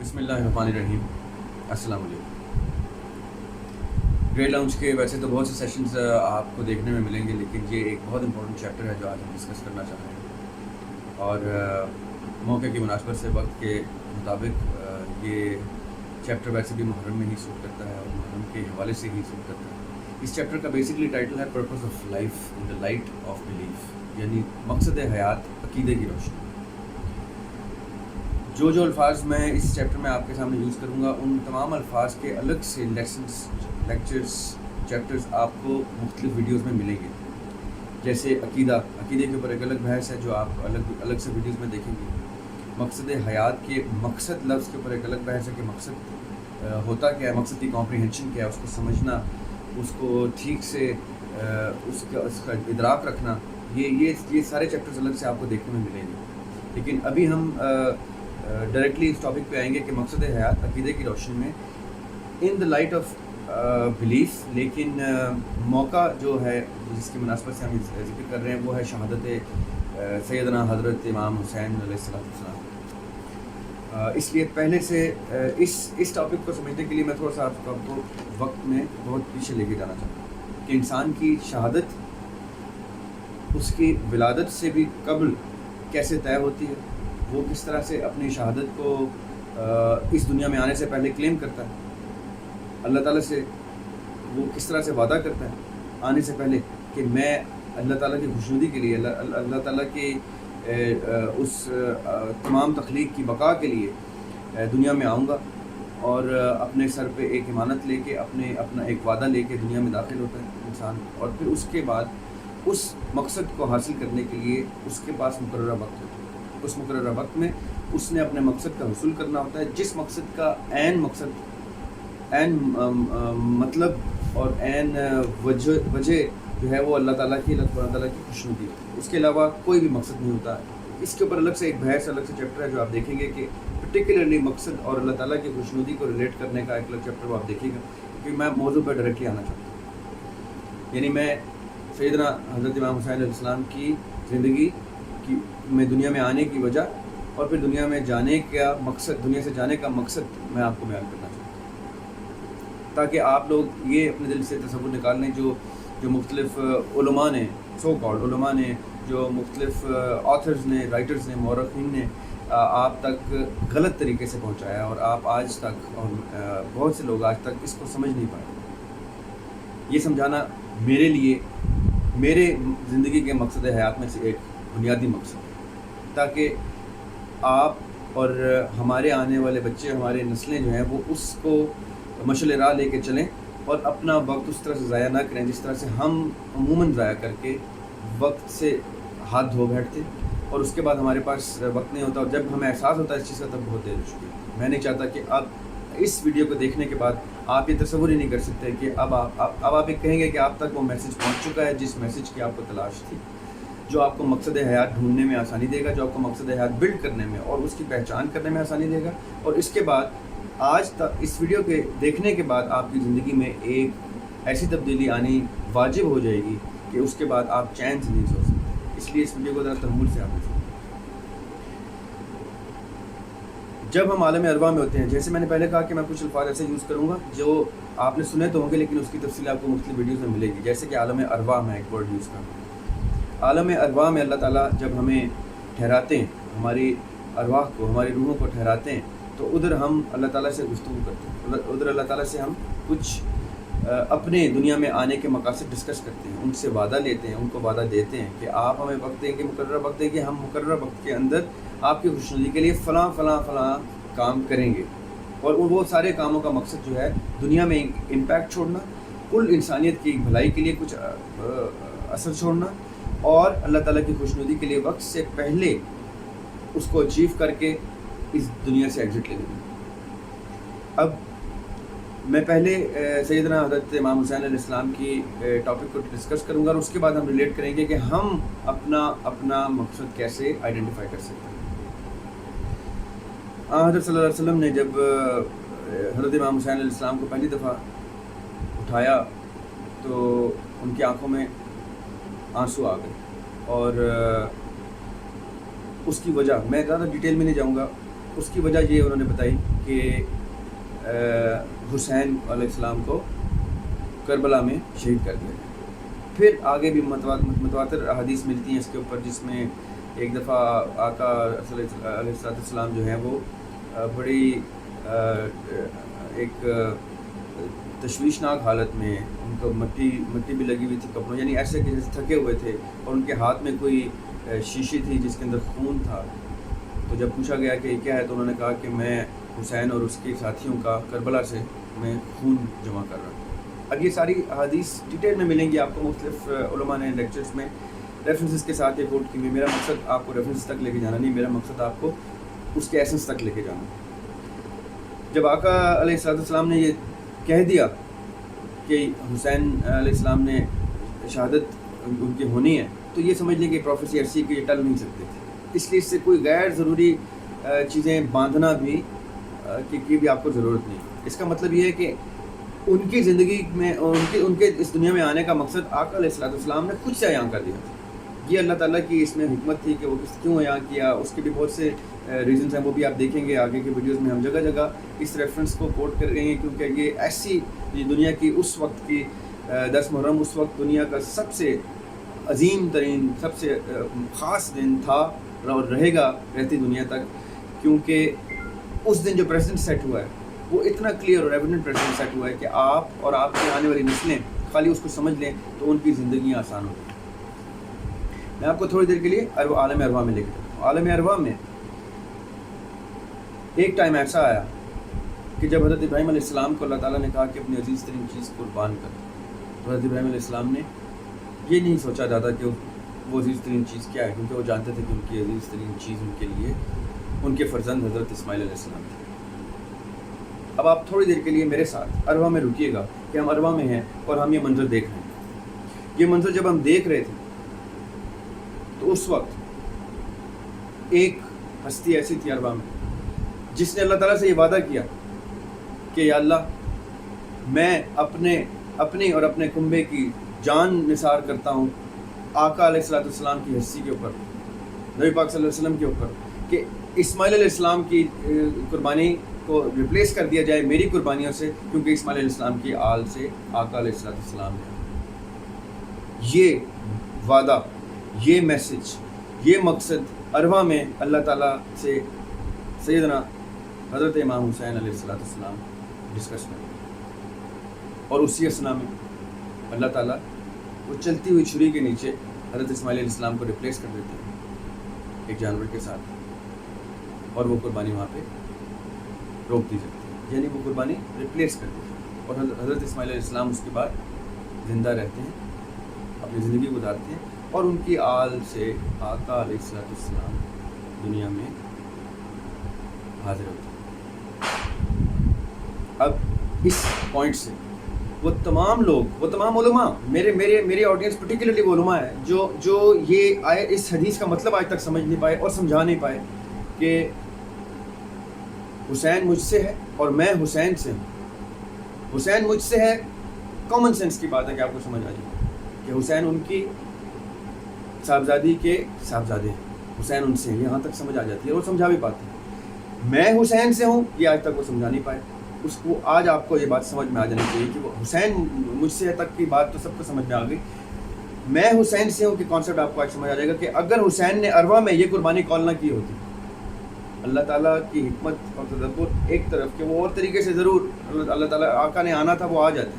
بسم اللہ الرحمن الرحیم. السلام علیکم. گریڈ لاؤنج کے ویسے تو بہت سے سیشنز آپ کو دیکھنے میں ملیں گے، لیکن یہ ایک بہت امپورٹنٹ چیپٹر ہے جو آج ہم ڈسکس کرنا چاہ رہے ہیں. اور موقع کی مناسبت سے وقت کے مطابق یہ چیپٹر ویسے بھی محرم میں ہی سوٹ کرتا ہے اور محرم کے حوالے سے ہی سوٹ کرتا ہے. اس چیپٹر کا بیسکلی ٹائٹل ہے purpose of life in the light of belief, یعنی مقصد حیات عقیدے کی روشنی. جو الفاظ میں اس چیپٹر میں آپ کے سامنے یوز کروں گا، ان تمام الفاظ کے الگ سے لیکچرز چیپٹرز آپ کو مختلف ویڈیوز میں ملیں گے. جیسے عقیدے کے اوپر ایک الگ بحث ہے جو آپ الگ سے ویڈیوز میں دیکھیں گے. مقصد حیات کے مقصد لفظ کے اوپر ایک الگ بحث ہے کہ مقصد ہوتا کیا ہے، مقصد کی کمپریہنشن کیا ہے، اس کو سمجھنا، اس کو ٹھیک سے اس کا ادراک رکھنا. یہ سارے چیپٹرز الگ سے آپ کو دیکھنے میں ملیں گے. لیکن ابھی ہم ڈائریکٹلی اس ٹاپک پہ آئیں گے کہ مقصد حیات عقیدے کی روشنی میں ان دا لائٹ آف بلیف. لیکن موقع جو ہے جس کی مناسبت سے ہم ذکر کر رہے ہیں وہ ہے شہادت سیدنا حضرت امام حسین علیہ السلام. اس لیے پہلے سے اس ٹاپک کو سمجھنے کے لیے میں تھوڑا سا آپ کو وقت میں بہت پیچھے لے کے جانا چاہتا ہوں کہ انسان کی شہادت اس کی ولادت سے بھی قبل کیسے طے ہوتی ہے، وہ کس طرح سے اپنی شہادت کو اس دنیا میں آنے سے پہلے کلیم کرتا ہے، اللہ تعالیٰ سے وہ کس طرح سے وعدہ کرتا ہے آنے سے پہلے کہ میں اللہ تعالیٰ کی خوشنودی کے لیے، اللہ تعالیٰ کی اس تمام تخلیق کی بقا کے لیے دنیا میں آؤں گا، اور اپنے سر پہ ایک امانت لے کے اپنا ایک وعدہ لے کے دنیا میں داخل ہوتا ہے انسان. اور پھر اس کے بعد اس مقصد کو حاصل کرنے کے لیے اس کے پاس مقررہ وقت ہوتا ہے. اس مقررہ وقت میں اس نے اپنے مقصد کا حصول کرنا ہوتا ہے، جس مقصد کا عین مطلب اور عین وجہ جو ہے وہ اللہ تعالیٰ کی خوشنودی ہے. اس کے علاوہ کوئی بھی مقصد نہیں ہوتا. اس کے اوپر الگ سے ایک بحث، الگ سے چیپٹر ہے جو آپ دیکھیں گے کہ پرٹیکولرلی مقصد اور اللہ تعالیٰ کی خوشنودی کو ریلیٹ کرنے کا ایک الگ چیپٹر وہ آپ دیکھیں گا. کیونکہ میں موضوع پہ ڈائریکٹلی آنا چاہتا ہوں. یعنی میں سیدنا حضرت امام حسین علیہ السلام کی زندگی میں دنیا میں آنے کی وجہ اور پھر دنیا میں جانے کا مقصد، دنیا سے جانے کا مقصد میں آپ کو بیان کرنا چاہتا ہوں، تاکہ آپ لوگ یہ اپنے دل سے تصور نکال لیں جو مختلف علماء نے، سو کالڈ علماء نے، جو مختلف آتھرز نے، رائٹرز نے، مورخین نے آپ تک غلط طریقے سے پہنچایا، اور آپ آج تک اور بہت سے لوگ آج تک اس کو سمجھ نہیں پائے. یہ سمجھانا میرے لیے میرے زندگی کے مقصد حیات میں سے ایک بنیادی مقصد ہے، تاکہ آپ اور ہمارے آنے والے بچے، ہمارے نسلیں جو ہیں وہ اس کو مشعل راہ لے کے چلیں اور اپنا وقت اس طرح سے ضائع نہ کریں جس طرح سے ہم عموماً ضائع کر کے وقت سے ہاتھ دھو بیٹھتے اور اس کے بعد ہمارے پاس وقت نہیں ہوتا، اور جب ہمیں احساس ہوتا ہے اس چیز کا تب بہت دیر ہو چکی ہے. میں نہیں چاہتا کہ اب اس ویڈیو کو دیکھنے کے بعد آپ یہ تصور ہی نہیں کر سکتے کہ اب آپ یہ کہیں گے کہ آپ تک وہ میسج پہنچ چکا ہے جس میسج کی آپ کو تلاش تھی، جو آپ کو مقصد حیات ڈھونڈنے میں آسانی دے گا، جو آپ کو مقصد حیات بلڈ کرنے میں اور اس کی پہچان کرنے میں آسانی دے گا. اور اس کے بعد آج تک اس ویڈیو کے دیکھنے کے بعد آپ کی زندگی میں ایک ایسی تبدیلی آنی واجب ہو جائے گی کہ اس کے بعد آپ چین سے نہیں سو سکتے. اس لیے اس ویڈیو کو ذرا تحمل سے آپ سنیں. جب ہم عالم ارواح میں ہوتے ہیں، جیسے میں نے پہلے کہا کہ میں کچھ الفاظ ایسے یوز کروں گا جو آپ نے سنے تو ہوں گے لیکن اس کی تفصیل آپ کو مختلف ویڈیوز میں ملے گی. جیسے کہ عالم ارواح میں ایک ورڈ یوز کروں. عالم ارواح میں اللہ تعالیٰ جب ہمیں ٹھہراتے ہیں، ہماری ارواح کو، ہماری روحوں کو ٹھہراتے ہیں، تو ادھر ہم اللہ تعالیٰ سے گفتگو کرتے ہیں. ادھر اللہ تعالیٰ سے ہم کچھ اپنے دنیا میں آنے کے مقاصد ڈسکس کرتے ہیں، ان سے وعدہ لیتے ہیں، ان کو وعدہ دیتے ہیں کہ آپ ہمیں وقت دیں گے، مقررہ وقت دیں گے، ہم مقررہ وقت کے اندر آپ کی خوشنودی کے لیے فلاں فلاں فلاں کام کریں گے. اور وہ سارے کاموں کا مقصد جو ہے دنیا میں امپیکٹ چھوڑنا، کل انسانیت کی بھلائی کے لیے کچھ اثر چھوڑنا، اور اللہ تعالیٰ کی خوشنودی کے لیے وقت سے پہلے اس کو اچیو کر کے اس دنیا سے ایگزٹ لے لینا. اب میں پہلے سیدنا حضرت امام حسین علیہ السلام کی ٹاپک کو ڈسکس کروں گا، اور اس کے بعد ہم ریلیٹ کریں گے کہ ہم اپنا مقصد کیسے آئیڈینٹیفائی کر سکتے ہیں. حضرت صلی اللہ علیہ وسلم نے جب حضرت امام حسین علیہ السلام کو پہلی دفعہ اٹھایا تو ان کی آنکھوں میں آنسو آ گئے، اور اس کی وجہ میں زیادہ ڈیٹیل میں نہیں جاؤں گا. اس کی وجہ یہ انہوں نے بتائی کہ حسین علیہ السلام کو کربلا میں شہید کر دیا گیا۔ پھر آگے بھی متواتر احادیث ملتی ہیں اس کے اوپر، جس میں ایک دفعہ آقا علیہ السلام جو ہیں وہ بڑی ایک تشویشناک حالت میں، ان کو مٹی بھی لگی ہوئی تھی کپڑوں، یعنی ایسے کہ جیسے تھکے ہوئے تھے، اور ان کے ہاتھ میں کوئی شیشی تھی جس کے اندر خون تھا۔ تو جب پوچھا گیا کہ یہ کیا ہے تو انہوں نے کہا کہ میں حسین اور اس کے ساتھیوں کا کربلا سے میں خون جمع کر رہا ہوں۔ اب یہ ساری احادیث ڈیٹیل میں ملیں گی آپ کو، مختلف علماء نے لیکچرز میں ریفرنسز کے ساتھ یہ کوٹ کی ہوئی۔ میرا مقصد آپ کو ریفرنس تک لے کے جانا نہیں، میرا مقصد آپ کو اس کے ایسنس تک لے کے جانا۔ جب آقا علیہ السلام نے یہ کہہ دیا کہ حسین علیہ السلام نے شہادت ان کی ہونی ہے، تو یہ سمجھ لیں کہ پروفیسی ایسی کہ یہ ٹل نہیں سکتے تھے، اس لیے اس سے کوئی غیر ضروری چیزیں باندھنا بھی کی بھی آپ کو ضرورت نہیں۔ اس کا مطلب یہ ہے کہ ان کی زندگی میں، ان کے اس دنیا میں آنے کا مقصد آقا علیہ السلام نے خود سے بیان کر دیا تھا۔ یہ اللہ تعالیٰ کی اس میں حکمت تھی کہ وہ کیوں بیان کیا، اس کے بھی بہت سے ریزنز ہیں، وہ بھی آپ دیکھیں گے آگے کی ویڈیوز میں۔ ہم جگہ جگہ اس ریفرنس کو کوٹ کر رہے ہیں کیونکہ یہ ایسی دنیا کی اس وقت کی 10 محرم اس وقت دنیا کا سب سے عظیم ترین، سب سے خاص دن تھا اور رہے گا رہتی دنیا تک، کیونکہ اس دن جو پریسیڈنٹ سیٹ ہوا ہے وہ اتنا کلیئر اور ایویڈنٹ پریسیڈنٹ سیٹ ہوا ہے کہ آپ اور آپ کی آنے والی نسلیں خالی اس کو سمجھ لیں تو ان کی زندگیاں آسان ہو گئی۔ میں آپ کو تھوڑی دیر کے لیے عالم ارواح میں لے کے چلتا ہوں۔ عالم ارواح میں ایک ٹائم ایسا آیا کہ جب حضرت ابراہیم علیہ السلام کو اللہ تعالیٰ نے کہا کہ اپنی عزیز ترین چیز قربان کر، تو حضرت ابراہیم علیہ السلام نے یہ نہیں سوچا جاتا کہ وہ عزیز ترین چیز کیا ہے، کیونکہ وہ جانتے تھے کہ ان کی عزیز ترین چیز ان کے لیے ان کے فرزند حضرت اسماعیل علیہ السلام تھے۔ اب آپ تھوڑی دیر کے لیے میرے ساتھ ارواح میں رکیے گا کہ ہم ارواح میں ہیں اور ہم یہ منظر دیکھ رہے ہیں۔ یہ منظر جب ہم دیکھ رہے تھے تو اس وقت ایک ہستی ایسی تھی ارواح میں جس نے اللہ تعالیٰ سے یہ وعدہ کیا کہ یا اللہ، میں اپنی اور اپنے کنبے کی جان نثار کرتا ہوں آقا علیہ السلام کی ہستی کے اوپر، نبی پاک صلی اللہ علیہ وسلم کے اوپر، کہ اسماعیل علیہ السلام کی قربانی کو ریپلیس کر دیا جائے میری قربانیوں سے، کیونکہ اسماعیل علیہ السلام کی آل سے آقا علیہ السلام ہے۔ یہ وعدہ، یہ میسج، یہ مقصد ارواح میں اللہ تعالیٰ سے سیدنا حضرت امام حسین علیہ السلام ڈسکس کرتے ہیں، اور اسی اسنا میں اللہ تعالیٰ وہ چلتی ہوئی چھری کے نیچے حضرت اسماعیل علیہ السلام کو ریپلیس کر دیتے ہیں ایک جانور کے ساتھ، اور وہ قربانی وہاں پہ روک دی جاتی ہے، یعنی وہ قربانی ریپلیس کر دی جاتی ہے، اور حضرت اسماعیل علیہ السلام اس کے بعد زندہ رہتے ہیں، اپنی زندگی گزارتے ہیں، اور ان کی آل سے آقا علیہ السلام دنیا میں حاضر ہوتے ہیں۔ اب اس پوائنٹ سے وہ تمام لوگ، وہ تمام علماء، میری آڈینس پرٹیکولرلی وہ علماء ہے جو یہ اس حدیث کا مطلب آج تک سمجھ نہیں پائے اور سمجھا نہیں پائے کہ حسین مجھ سے ہے اور میں حسین سے ہوں۔ حسین مجھ سے ہے، کامن سینس کی بات ہے کہ آپ کو سمجھ آ جائے کہ حسین ان کی صاحبزادی کے صاحبزادے ہیں، حسین ان سے ہیں، یہاں تک سمجھ آ جاتی ہے اور وہ سمجھا بھی پاتے ہیں۔ میں حسین سے ہوں، یہ آج تک وہ سمجھا نہیں پائے، اس کو آج آپ کو یہ بات سمجھ میں آ جانی چاہیے کہ وہ حسین مجھ سے تک کی بات تو سب کو سمجھ میں آ گئی۔ میں حسین سے ہوں کہ کانسیپٹ آپ کو آج سمجھ آ جائے گا کہ اگر حسین نے ارواح میں یہ قربانی کال نہ کی ہوتی، اللہ تعالیٰ کی حکمت اور تدبر ایک طرف کہ وہ اور طریقے سے ضرور اللہ تعالیٰ آقا نے آنا تھا وہ آ جاتے،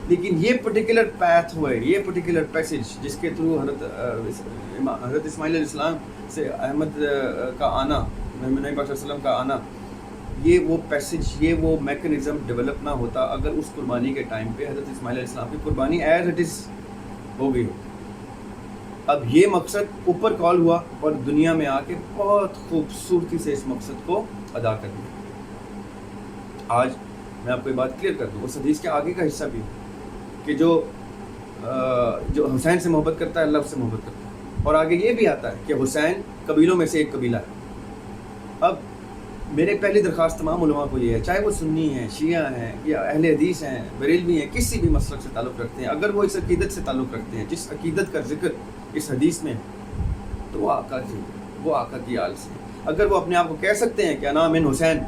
لیکن یہ پرٹیکولر پیتھ ہوئے، یہ پرٹیکولر پیسج جس کے تھرو حضرت اسماعیل علیہ السلام سے احمد کا آنا، نبی پاک صلی اللہ علیہ وسلم کا آنا، یہ وہ پیسج، یہ وہ میکنزم ڈیولپ نہ ہوتا اگر اس قربانی کے ٹائم پہ حضرت اسماعیل علیہ السلام کی قربانی ایز اٹ از ہو گئی ہو۔ اب یہ مقصد اوپر کال ہوا اور دنیا میں آ کے بہت خوبصورتی سے اس مقصد کو ادا کر دیا۔ آج میں آپ کو یہ بات کلیئر کر دوں، اس حدیث کے آگے کا حصہ بھی کہ جو حسین سے محبت کرتا ہے اللہ اس سے محبت کرتا ہے، اور آگے یہ بھی آتا ہے کہ حسین قبیلوں میں سے ایک قبیلہ ہے۔ اب میرے پہلی درخواست تمام علماء کو یہ ہے، چاہے وہ سنی ہیں، شیعہ ہیں یا اہل حدیث ہیں، بریلوی ہیں، کسی بھی مسلک سے تعلق رکھتے ہیں، اگر وہ اس عقیدت سے تعلق رکھتے ہیں جس عقیدت کا ذکر اس حدیث میں ہے تو وہ آقا کی آل سے ہے۔ اگر وہ اپنے آپ کو کہہ سکتے ہیں کہ انا من حسین،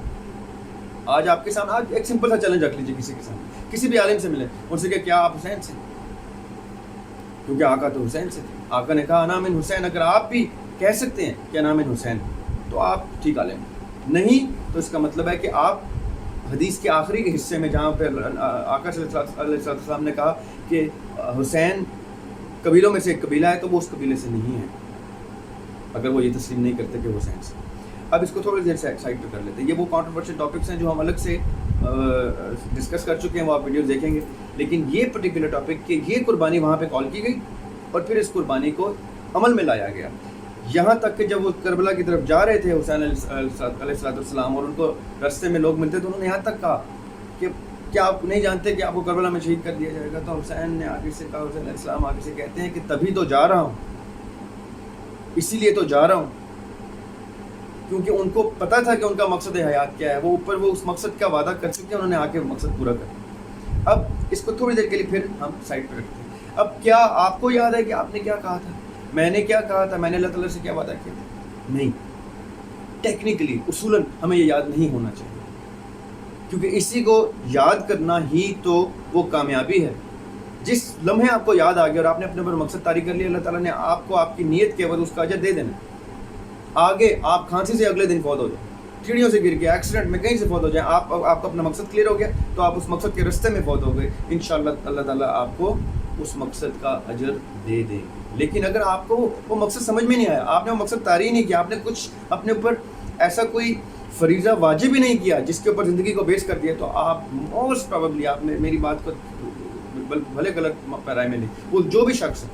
آج آپ کے سامنے آج ایک سمپل سا چیلنج رکھ لیجیے کسی کے سامنے، کسی بھی عالم سے ملے، ان سے کہ کیا آپ حسین سے؟ کیونکہ آقا تو حسین سے تھے، آقا نے کہا انا من حسین. اگر آپ بھی کہہ سکتے ہیں کہ انا من حسین تو آپ ٹھیک عالم، نہیں تو اس کا مطلب ہے کہ آپ حدیث کے آخری کے حصے میں جہاں پہ آقا صلی اللہ علیہ وسلم نے کہا کہ حسین قبیلوں میں سے ایک قبیلہ ہے تو وہ اس قبیلے سے نہیں ہے، اگر وہ یہ تسلیم نہیں کرتے کہ حسین سے. اب اس کو تھوڑی دیر سے سائڈ پہ کر لیتے ہیں. یہ وہ کانٹروورشل ٹاپکس ہیں جو ہم الگ سے ڈسکس کر چکے ہیں، وہ آپ ویڈیوز دیکھیں گے. لیکن یہ پرٹیکولر ٹاپک کہ یہ قربانی وہاں پہ کال کی گئی اور پھر اس قربانی کو عمل میں لایا گیا، یہاں تک کہ جب وہ کربلا کی طرف جا رہے تھے حسین علیہ السلام اور ان کو راستے میں لوگ ملتے تو انہوں نے یہاں تک کہا کہ کیا آپ نہیں جانتے کہ آپ کو کربلا میں شہید کر دیا جائے گا؟ تو حسین نے آگے سے کہا، حسین علیہ السلام آگے سے کہتے ہیں کہ تبھی تو جا رہا ہوں، اسی لیے تو جا رہا ہوں، کیونکہ ان کو پتہ تھا کہ ان کا مقصد حیات کیا ہے. وہ اوپر وہ اس مقصد کا وعدہ کر چکے ہیں، انہوں نے آ کے مقصد پورا کر دیا. اب اس کو تھوڑی دیر کے لیے پھر ہم سائڈ پہ رکھتے ہیں. اب کیا آپ کو یاد ہے کہ آپ نے کیا کہا تھا؟ میں نے کیا کہا تھا؟ میں نے اللہ تعالیٰ سے کیا وعدہ کیا تھا؟ نہیں، ٹیکنیکلی اصولاً ہمیں یہ یاد نہیں ہونا چاہیے، کیونکہ اسی کو یاد کرنا ہی تو وہ کامیابی ہے. جس لمحے آپ کو یاد آ گیا اور آپ نے اپنے اوپر مقصد طاری کر لیا، اللہ تعالیٰ نے آپ کو آپ کی نیت کے عوض اس کا اجر دے دینا. آگے آپ کھانسی سے اگلے دن فوت ہو جائیں، سیڑھیوں سے گر گیا، ایکسیڈنٹ میں کہیں سے فوت ہو جائیں، آپ کو اپنا مقصد کلیئر ہو گیا تو آپ اس مقصد کے راستے میں فوت ہو گئے، انشاءاللہ اللہ تعالیٰ آپ کو اس مقصد کا اجر دے دیں. لیکن اگر آپ کو وہ مقصد سمجھ میں نہیں آیا، آپ نے وہ مقصد طاری نہیں کیا، آپ نے کچھ اپنے اوپر ایسا کوئی فریضہ واجب ہی نہیں کیا جس کے اوپر زندگی کو بیس کر دیا، تو آپ موسٹ پروبیبلی، آپ نے میری بات کو بھلے غلط پیرائے میں نہیں، وہ جو بھی شخص ہے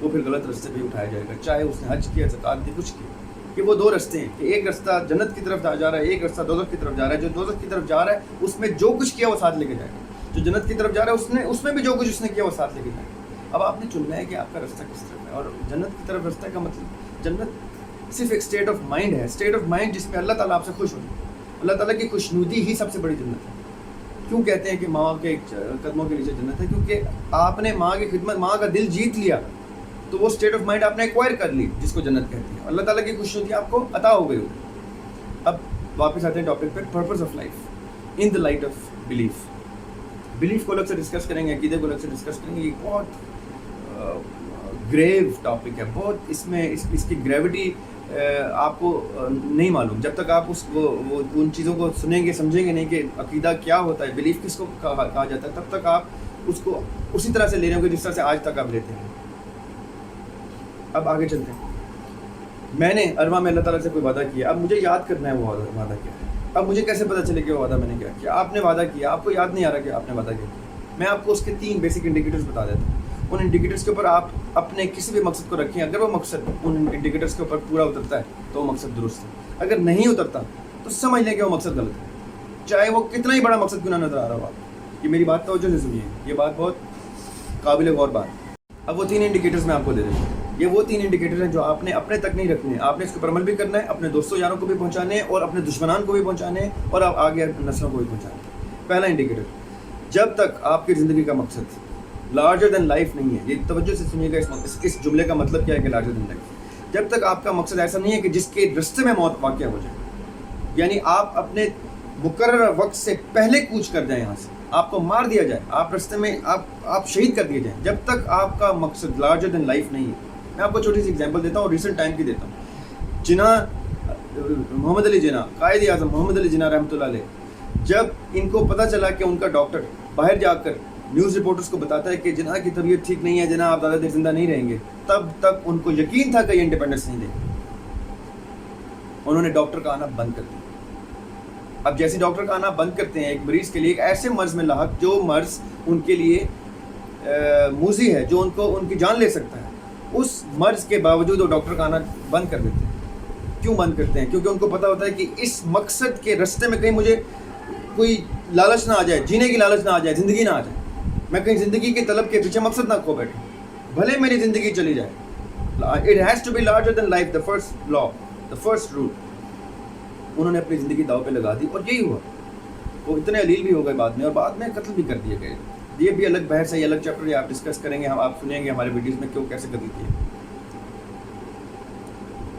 وہ پھر غلط راستے پہ اٹھایا جائے گا، چاہے اس نے حج کیا، زکوٰۃ دی، کچھ کیا. کہ وہ دو راستے ہیں کہ ایک راستہ جنت کی طرف جا رہا ہے، ایک راستہ دوزخ کی طرف جا رہا ہے. جو دوزخ کی طرف جا رہا ہے اس میں جو کچھ کیا وہ ساتھ لے کے جائے گا، جو جنت کی طرف جا رہا ہے اس میں بھی جو کچھ اس نے کیا وہ ساتھ لے کے جائے گا. اب آپ نے چننا ہے کہ آپ کا راستہ کس طرف ہے. اور جنت کی طرف راستہ کا مطلب، جنت صرف ایک اسٹیٹ آف مائنڈ ہے، اسٹیٹ آف مائنڈ جس میں اللہ تعالیٰ آپ سے خوش ہو جائے. اللہ تعالیٰ کی خوشنودی ہی سب سے بڑی جنت ہے. کیوں کہتے ہیں کہ ماں کے قدموں کے نیچے جنت ہے؟ کیونکہ آپ نے ماں کی خدمت، ماں کا دل جیت لیا تو وہ اسٹیٹ آف مائنڈ آپ نے ایکوائر کر لی جس کو جنت کہتے ہیں. اللہ تعالیٰ کی خوشنودی آپ کو عطا ہو گئی ہوگی. اب واپس آتے ہیں ٹاپک پہ، purpose of life in the light of belief. Belief کو الگ سے ڈسکس کریں گے، عقیدے کو الگ سے ڈسکس کریں گے. یہ بہت گریو ٹاپک ہے، بہت اس میں اس کی گریوٹی آپ کو نہیں معلوم جب تک آپ وہ ان چیزوں کو سنیں گے، سمجھیں گے نہیں کہ عقیدہ کیا ہوتا ہے، بلیف کس کو کہا جاتا ہے. تب تک آپ اس کو اسی طرح سے لے رہے ہوں گے جس طرح سے آج تک آپ لیتے ہیں. اب آگے چلتے ہیں. میں نے عربہ میں اللہ تعالیٰ سے کوئی وعدہ کیا، اب مجھے یاد کرنا ہے وہ وعدہ کیا ہے. اب مجھے کیسے پتہ چلے کہ وہ وعدہ میں نے کیا کیا؟ آپ نے وعدہ کیا، آپ کو یاد نہیں آ رہا کہ آپ نے وعدہ کیا. میں آپ کو اس کے 3 بیسک انڈیکیٹرز بتا دیتا ہوں. ان انڈیکیٹرز کے اوپر آپ اپنے کسی بھی مقصد کو رکھیں. اگر وہ مقصد ان انڈیکیٹرز کے اوپر پورا اترتا ہے تو وہ مقصد درست ہے. اگر نہیں اترتا تو سمجھ لیں کہ وہ مقصد غلط ہے، چاہے وہ کتنا ہی بڑا مقصد کیوں نہ نظر آ رہا ہو. آپ یہ میری بات توجہ سے سنیے، یہ بات بہت قابل غور بات ہے. اب وہ 3 انڈیکیٹرز میں آپ کو دے دیتا ہوں. یہ وہ 3 انڈیکیٹر ہیں جو آپ نے اپنے تک نہیں رکھنے ہیں، آپ نے اس کے اوپر عمل بھی کرنا ہے، اپنے دوستوں یاروں کو بھی پہنچانے ہیں اور اپنے دشمنان کو بھی پہنچانے ہیں اور آپ آگے نسلوں کو بھی پہنچانے ہیں. پہلا انڈیکیٹر، جب تک آپ کی زندگی کا مقصد لارجر دین لائف نہیں ہے. یہ توجہ سے سنیے گا، اس جملے کا مطلب کیا ہے کہ لارجر دین لائف. جب تک آپ کا مقصد ایسا نہیں ہے کہ جس کے رستے میں موت واقع ہو جائے، یعنی آپ اپنے مقررہ وقت سے پہلے کوچ کر جائیں، یہاں سے آپ کو مار دیا جائے، آپ رستے میں آپ شہید کر دیے جائیں، جب تک آپ کا مقصد لارجر دین لائف نہیں ہے. میں آپ کو چھوٹی سی ایگزامپل دیتا ہوں، ریسنٹ ٹائم کی دیتا ہوں. محمد علی جناح، قائد اعظم محمد علی جناح رحمۃ اللہ علیہ، جب ان کو پتہ چلا کہ ان کا ڈاکٹر باہر جا کر نیوز رپورٹرز کو بتاتا ہے کہ جناح کی طبیعت ٹھیک نہیں ہے، جناح آپ زیادہ دیر زندہ نہیں رہیں گے، تب تک ان کو یقین تھا کہ یہ انڈیپینڈنس نہیں دیں گے. انہوں نے ڈاکٹر کا آنا بند کر دیا. اب جیسے ڈاکٹر کا آنا بند کرتے ہیں ایک مریض کے لیے، ایک ایسے مرض میں لاحق جو مرض ان کے لیے موذی ہے، جو ان کی جان لے سکتا ہے، اس مرض کے باوجود وہ ڈاکٹر کا آنا بند کر دیتے ہیں. کیوں بند کرتے ہیں؟ کیونکہ ان کو پتہ ہوتا ہے کہ اس مقصد کے راستے میں کہیں مجھے کوئی لالچ نہ آ جائے، جینے کی لالچ نہ آ جائے، زندگی نہ آ جائے، میں کہیں زندگی کے طلب کے پیچھے مقصد نہ کھو بیٹھوں، بھلے میری زندگی چلی جائے. It has to be larger than life, the first law, the first rule. انہوں نے اپنی زندگی داؤ پہ لگا دی اور یہی ہوا. وہ اتنے علیل بھی ہو گئے بعد میں، اور بعد میں قتل بھی کر دیے گئے. یہ بھی الگ بحث ہے، یہ الگ چیپٹر ہے، آپ ڈسکس کریں گے، آپ سنیں گے ہمارے ویڈیوز میں کیوں کیسے قتل کیے.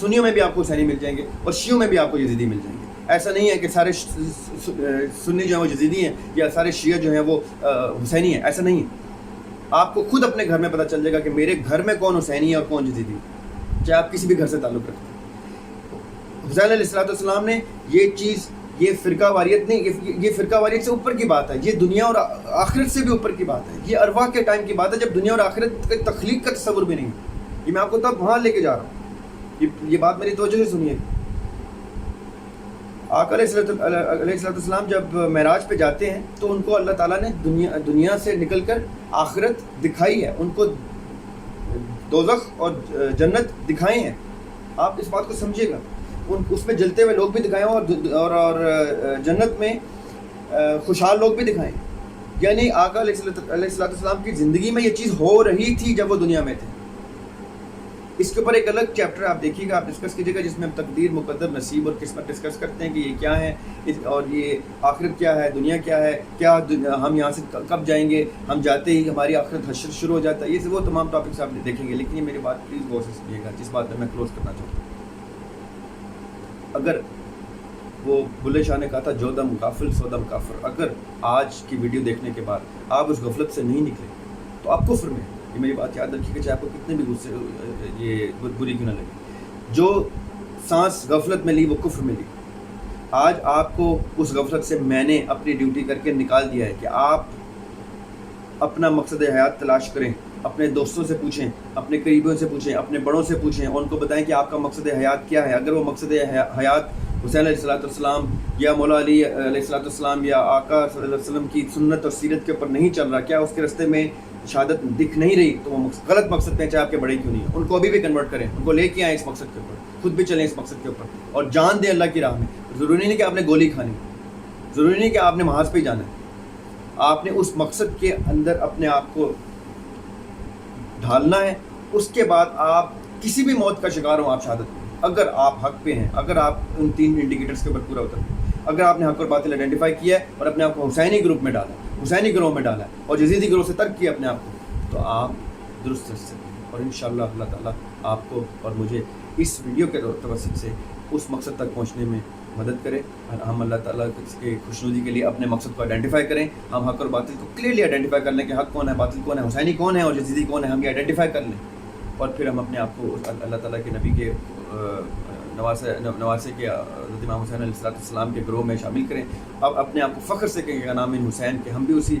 سنیوں میں بھی آپ کو حسینی مل جائیں گے اور شیعوں میں بھی آپ کو یزیدی مل جائیں گے. ایسا نہیں ہے کہ سارے سنی جو ہیں وہ یزیدی ہیں یا سارے شیعہ جو ہیں وہ حسینی ہیں, ایسا نہیں ہے. آپ کو خود اپنے گھر میں پتہ چل جائے گا کہ میرے گھر میں کون حسینی ہے اور کون یزیدی ہے, چاہے آپ کسی بھی گھر سے تعلق رکھتے ہیں. حسین علیہ السلام نے یہ چیز, یہ فرقہ واریت نہیں, یہ فرقہ واریت سے اوپر کی بات ہے, یہ دنیا اور آخرت سے بھی اوپر کی بات ہے. یہ ارواح کے ٹائم کی بات ہے جب دنیا اور آخرت کی تخلیق کا تصور بھی نہیں ہے. یہ میں آپ کو تب وہاں لے کے جا رہا ہوں. یہ بات میری توجہ سے سنیے. آقا علیہ السلام جب معراج پہ جاتے ہیں تو ان کو اللہ تعالیٰ نے دنیا سے نکل کر آخرت دکھائی ہے, ان کو دوزخ اور جنت دکھائے ہیں. آپ اس بات کو سمجھیے گا. اس میں جلتے ہوئے لوگ بھی دکھائے ہیں اور جنت میں خوشحال لوگ بھی دکھائے ہیں. یعنی آقا علیہ السلام کی زندگی میں یہ چیز ہو رہی تھی جب وہ دنیا میں تھے. اس کے اوپر ایک الگ چیپٹر آپ دیکھیے گا, آپ ڈسکس کیجیے گا, جس میں ہم تقدیر, مقدر, نصیب اور قسمت ڈسکس کرتے ہیں کہ یہ کیا ہے اور یہ آخرت کیا ہے, دنیا کیا ہے, کیا ہم یہاں سے کب جائیں گے, ہم جاتے ہی ہماری آخرت حشر شروع ہو جاتا ہے. یہ وہ تمام ٹاپکس آپ دیکھیں گے. لیکن یہ میری بات پلیز غور سے سنیے گا, جس بات میں کلوز کرنا چاہتا ہوں. اگر وہ بلے شاہ نے کہا تھا جو دم غافل سو دم کافر, اگر آج کی ویڈیو دیکھنے کے بعد آپ اس غفلت سے نہیں نکلے تو آپ کفر میں. یہ میری بات یاد رکھیے کہ چاہے آپ کو کتنے بھی غصے یہ بری کیوں نہ لگے, جو سانس غفلت میں لی وہ کفر میں لی. آج آپ کو اس غفلت سے میں نے اپنی ڈیوٹی کر کے نکال دیا ہے کہ آپ اپنا مقصد حیات تلاش کریں, اپنے دوستوں سے پوچھیں, اپنے قریبیوں سے پوچھیں, اپنے بڑوں سے پوچھیں, اور ان کو بتائیں کہ آپ کا مقصد حیات کیا ہے. اگر وہ مقصد حیات حسین علیہ السلام یا مولا علی علیہ السلام یا آقا صلی اللہ علیہ وسلم کی سنت اور سیرت کے اوپر نہیں چل رہا, کیا اس کے راستے میں شہادت دکھ نہیں رہی, تو وہ غلط مقصد پہ, چاہے آپ کے بڑے کیوں نہیں ہیں, ان کو ابھی بھی کنورٹ کریں, ان کو لے کے آئیں اس مقصد کے اوپر, خود بھی چلیں اس مقصد کے اوپر اور جان دیں اللہ کی راہ میں. ضروری نہیں کہ آپ نے گولی کھانی, ضروری نہیں کہ آپ نے محاذ پہ ہی جانا ہے. آپ نے اس مقصد کے اندر اپنے آپ کو ڈھالنا ہے. اس کے بعد آپ کسی بھی موت کا شکار ہوں, آپ شہادت دیں. اگر آپ حق پہ ہیں, اگر آپ ان 3 انڈیکیٹرز کے اوپر پورا اتر ہیں, اگر آپ نے حق اور باطل آئیڈینٹیفائی کیا ہے اور اپنے آپ کو حسینی گروپ میں ڈالا, حسینی گروہ میں ڈالا ہے اور یزیدی گروہ سے ترک کیا اپنے آپ کو, تو آپ درست رہ سکتے ہیں. اور انشاءاللہ اللہ تعالیٰ آپ کو اور مجھے اس ویڈیو کے توسط سے اس مقصد تک پہنچنے میں مدد کرے. اور ہم اللہ تعالیٰ کے خوشنودی کے لیے اپنے مقصد کو آئیڈینٹیفائی کریں. ہم حق اور باطل کو کلیئرلی آئیڈینٹیفائی کر لیں کہ حق کون ہے, باطل کون ہے, حسینی کون ہے اور یزیدی کون ہے. ہم یہ آئیڈینٹیفائی کر لیں اور پھر ہم اپنے آپ کو اللہ تعالیٰ کے نبی کے نواسے کے حضرت امام حسین علیہ السلام کے گروہ میں شامل کریں. اب اپنے آپ کو فخر سے کہیں کہ نام حسین, کہ ہم بھی اسی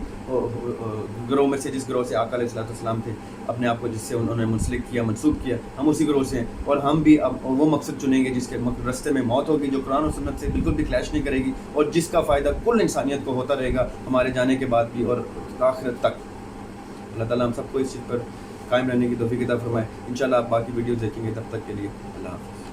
گروہ میں سے جس گروہ سے آقا علیہ السلام تھے, اپنے آپ کو جس سے انہوں نے منسلک کیا, منسوب کیا, ہم اسی گروہ سے ہیں. اور ہم بھی اب وہ مقصد چنیں گے جس کے رستے میں موت ہوگی, جو قرآن و سنت سے بالکل بھی کلیش نہیں کرے گی اور جس کا فائدہ کل انسانیت کو ہوتا رہے گا ہمارے جانے کے بعد بھی اور آخرت تک. اللہ تعالیٰ ہم سب کو اس چیز پر قائم رہنے کی توفیق عطا فرمائے. انشاءاللہ آپ باقی ویڈیوز دیکھیں گے. تب تک کے لیے اللہ حافظ.